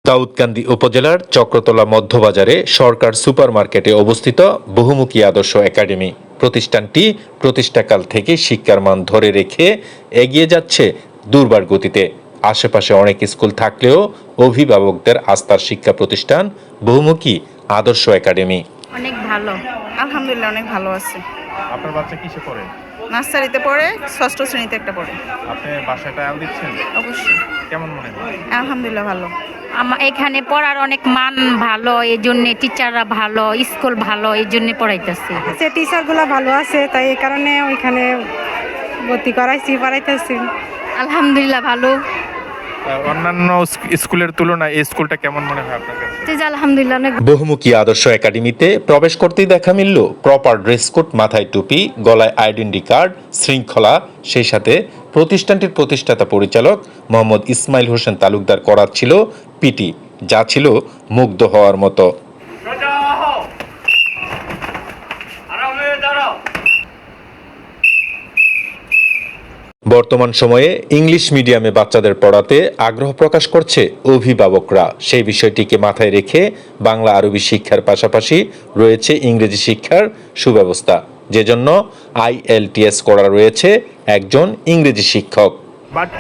দাউদকান্দি উপজেলার চক্রতলা মধ্যবাজারে সরকার সুপার মার্কেটে অবস্থিত বহুমুখী আদর্শ একাডেমি প্রতিষ্ঠানটি প্রতিষ্ঠাকাল থেকে শিক্ষার মান ধরে রেখে এগিয়ে যাচ্ছে দুর্বার গতিতে। আশেপাশে অনেক স্কুল থাকলেও অভিভাবকদের আস্থার শিক্ষা প্রতিষ্ঠান বহুমুখী আদর্শ একাডেমি। অনেক ভালো, আলহামদুলিল্লাহ অনেক ভালো আছে। আপনার বাচ্চা কিসে পড়ে? নার্সারিতে পড়ে, ষষ্ঠ শ্রেণীতে একটা পড়ে। আপনি বাসায় ট্রায়াল দিচ্ছেন? অবশ্যই। কেমন মনে হয়? আলহামদুলিল্লাহ ভালো। এখানে পড়ার অনেক মান ভালো, এই জন্য টিচাররা ভালো, স্কুল ভালো, এই জন্য পড়াইতেছি। সে টিচারগুলো ভালো আছে, তাই এই কারণে ওইখানে ভর্তি পড়াইতেছি। আলহামদুলিল্লাহ ভালো। অন্যান্য স্কুলের তুলনায় এই স্কুলটা কেমন মনে হয় আপনার কাছে? আলহামদুলিল্লাহ অনেক। বহুমুখী আদর্শ একাডেমিতে প্রবেশ করতেই দেখা মিলল প্রপার ড্রেস কোড, মাথায় টুপি, গলায় আইডেন্টি কার্ড, শৃঙ্খলা। সেই সাথে প্রতিষ্ঠানটির প্রতিষ্ঠাতা পরিচালক মোহাম্মদ ইসমাইল হোসেন তালুকদার করাচ্ছিল পিটি, যা ছিল মুগ্ধ হওয়ার মতো। বর্তমান সময়ে ইংলিশ মিডিয়ামে বাচ্চাদের পড়াতে আগ্রহ প্রকাশ করছে অভিভাবকরা। সেই বিষয়টিকে মাথায় রেখে বাংলা আরবি শিক্ষার পাশাপাশি রয়েছে ইংরেজি শিক্ষার সুব্যবস্থা, যে জন্য IELTS করা রয়েছে একজন ইংরেজি শিক্ষক। But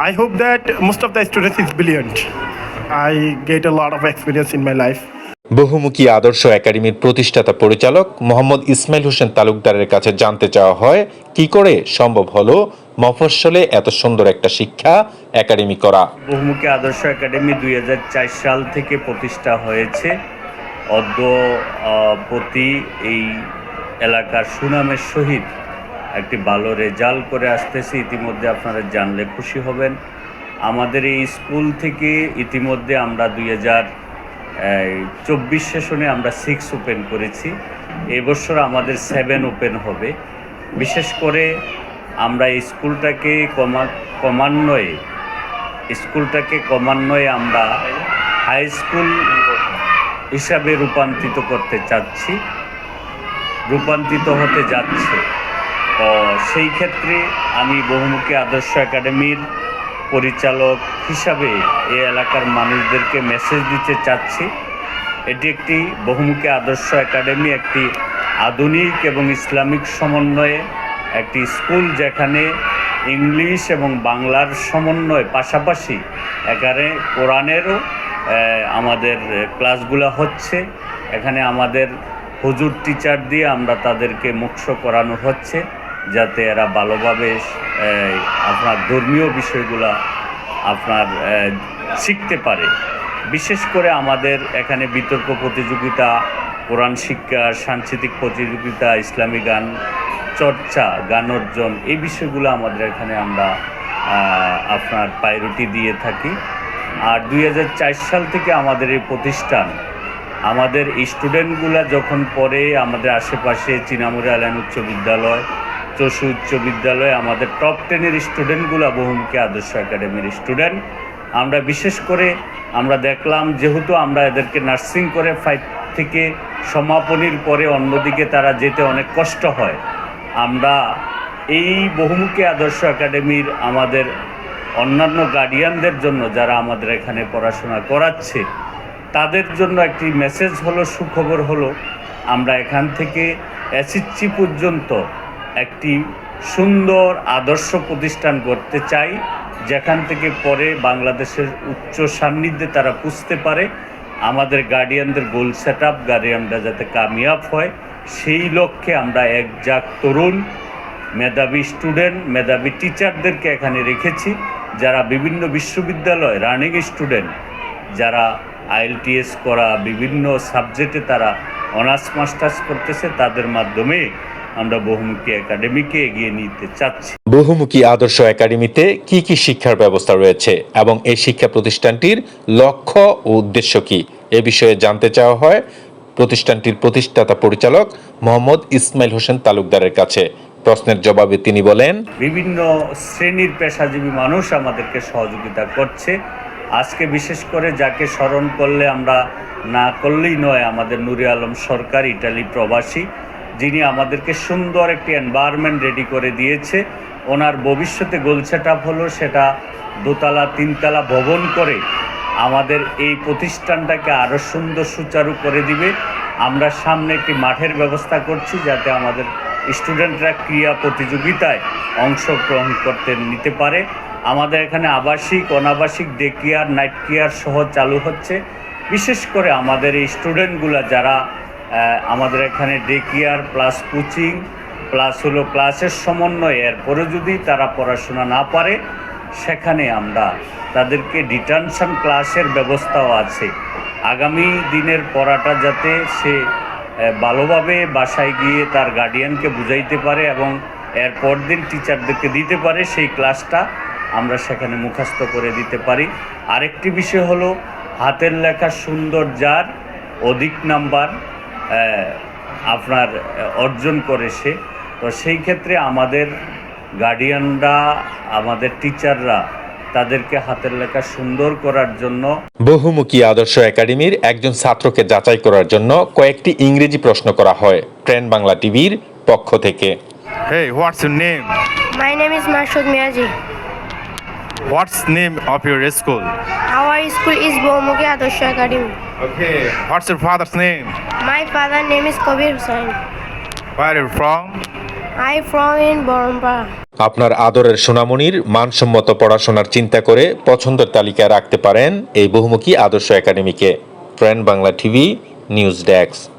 I hope that most of the students is brilliant. I get a lot of experience in my life. বহুমুখী আদর্শ একাডেমির প্রতিষ্ঠাতা পরিচালক মোহাম্মদ ইসমাইল হোসেন তালুকদারের কাছে জানতে চাওয়া হয়, কি করে সম্ভব হলো মফস্বলে এত সুন্দর একটা শিক্ষা একাডেমি করা। বহুমুখী আদর্শ একাডেমি 2004 সাল থেকে প্রতিষ্ঠা হয়েছে। অদ্যপতি এই এলাকার সুনামের সহিত একটি ভালো রেজাল্ট করে আসতেছে। ইতিমধ্যে আপনারা জানলে খুশি হবেন। আমাদের এই স্কুল থেকে ইতিমধ্যে আমরা 2024 সেশনে আমরা 6 ওপেন করেছি। এবছর আমাদের 7 ওপেন হবে। বিশেষ করে আমরা এই স্কুলটাকে ক্রমান্বয়ে আমরা হাই স্কুল হিসাবে রূপান্তরিত হতে যাচ্ছে। তো সেই ক্ষেত্রে আমি বহুমুখী আদর্শ একাডেমির পরিচালক হিসাবে এই এলাকার মানুষদেরকে মেসেজ দিতে চাচ্ছি, এটি একটি বহুমুখী আদর্শ একাডেমি একটি আধুনিক এবং ইসলামিক সমন্বয়ে একটি স্কুল, যেখানে ইংলিশ এবং বাংলার সমন্বয় পাশাপাশি এখানে কোরআনেরও আমাদের ক্লাসগুলো হচ্ছে। এখানে আমাদের হুজুর টিচার দিয়ে আমরা তাদেরকে মুখ্য করানো হচ্ছে, যাতে এরা ভালোভাবে আপনার ধর্মীয় বিষয়গুলা আপনার শিখতে পারে। বিশেষ করে আমাদের এখানে বিতর্ক প্রতিযোগিতা, কোরআন শিক্ষা, সাংস্কৃতিক প্রতিযোগিতা, ইসলামী গান চর্চা, গান অর্জন, এই বিষয়গুলো আমাদের এখানে আমরা আপনার প্রায়োরিটি দিয়ে থাকি। আর 2004 সাল থেকে আমাদের এই প্রতিষ্ঠান, আমাদের স্টুডেন্টগুলা যখন পড়ে আমাদের আশেপাশে চিনামুড়ি আলাইন উচ্চ বিদ্যালয়, চশু উচ্চ বিদ্যালয়, আমাদের টপ 10-এর স্টুডেন্টগুলা বহুমুখী আদর্শ একাডেমির স্টুডেন্ট। আমরা বিশেষ করে আমরা দেখলাম, যেহেতু আমরা এদেরকে নার্সিং করে 5 থেকে সমাপনীর পরে অন্যদিকে তারা যেতে অনেক কষ্ট হয়, আমরা এই বহুমুখী আদর্শ একাডেমির আমাদের অন্যান্য গার্ডিয়ানদের জন্য, যারা আমাদের এখানে পড়াশোনা করাচ্ছে, তাদের জন্য একটি মেসেজ হলো, সুখবর হলো, আমরা এখান থেকে SSC পর্যন্ত একটি সুন্দর আদর্শ প্রতিষ্ঠান করতে চাই, যেখান থেকে পরে বাংলাদেশের উচ্চ সান্নিধ্যে তারা পুষতে পারে। আমাদের গার্ডিয়ানদের গোল সেট আপ, গার্ডিয়ানরা যাতে কামিয়াব হয়, সেই লক্ষ্যে আমরা একজাক তরুণ মেধাবী স্টুডেন্ট, মেধাবী টিচারদেরকে এখানে রেখেছি, যারা বিভিন্ন বিশ্ববিদ্যালয় রানিং স্টুডেন্ট, যারা IELTS করা, বিভিন্ন সাবজেক্টে তারা অনার্স মাস্টার্স করতেছে, তাদের মাধ্যমে আমরা বহুমুখী একাডেমিকে এগিয়ে নিতে চাচ্ছি। বহুমুখী আদর্শ একাডেমিতে কি কি শিক্ষার ব্যবস্থা রয়েছে এবং এই শিক্ষা প্রতিষ্ঠানটির লক্ষ্য ও উদ্দেশ্য কি, এ বিষয়ে জানতে চাওয়া হয় প্রতিষ্ঠানটির প্রতিষ্ঠাতা পরিচালক মোহাম্মদ ইসমাইল হোসেন তালুকদারের কাছে। প্রশ্নের জবাবে তিনি বলেন, বিভিন্ন শ্রেণীর পেশাজীবী মানুষ আমাদেরকে সহযোগিতা করছে। আজকে বিশেষ করে যাকে স্মরণ করলে আমরা না করলেই নয়, আমাদের নুরে আলম সরকার, ইটালি প্রবাসী, যিনি আমাদেরকে সুন্দর একটি এনভায়রনমেন্ট রেডি করে দিয়েছে। ওনার ভবিষ্যতে গোল সেট আপ হলো সেটা 2তলা 3তলা ভবন করে আমাদের এই প্রতিষ্ঠানটাকে আরও সুন্দর সুচারু করে দিবে। আমরা সামনে একটি মাঠের ব্যবস্থা করছি যাতে আমাদের স্টুডেন্টরা ক্রীড়া প্রতিযোগিতায় অংশগ্রহণ করতে নিতে পারে। আমাদের এখানে আবাসিক অনাবাসিক ডে কেয়ার নাইট কেয়ার সহ চালু হচ্ছে। বিশেষ করে আমাদের এই স্টুডেন্টগুলো যারা আমাদের এখানে day care plus coaching plus হলো ক্লাসের সমন্বয়, এরপরে যদি তারা পড়াশোনা না পারে সেখানে আমরা তাদেরকে ডিটেনশন ক্লাসের ব্যবস্থাও আছে। আগামী দিনের পড়াটা যাতে সে ভালোভাবে বাসায় গিয়ে তার গার্ডিয়ানকে বুঝাইতে পারে এবং এরপর দিন টিচারদেরকে দিতে পারে, সেই ক্লাসটা আমরা সেখানে মুখস্থ করে দিতে পারি। আরেকটি বিষয় হলো হাতের লেখা সুন্দর যার অধিক নাম্বার আপনার অর্জন করে সে, তো সেই ক্ষেত্রে আমাদের গার্ডিয়ানরা আমাদের টিচাররা তাদেরকে হাতের লেখা সুন্দর করার জন্য বহুমুখী আদর্শ একাডেমির একজন ছাত্রকে যাচাই করার জন্য কয়েকটি ইংরেজি প্রশ্ন করা হয় ট্রেন বাংলা টিভির পক্ষ থেকে। Hey, what's your name? My name is Mashud Miyaji. What's name of your school? Our school is Bohumuki Adorsho Academy. Okay. What's your father's name? My father's name is Kabir Hussain. Where are you from? I from in Borompa. আপনার আদরের সোনামণির মানসম্মত পড়াশোনার চিন্তা করে পছন্দের তালিকায় রাখতে পারেন এই বহুমুখী আদর্শ একাডেমিকে। Train Bangla TV news desk.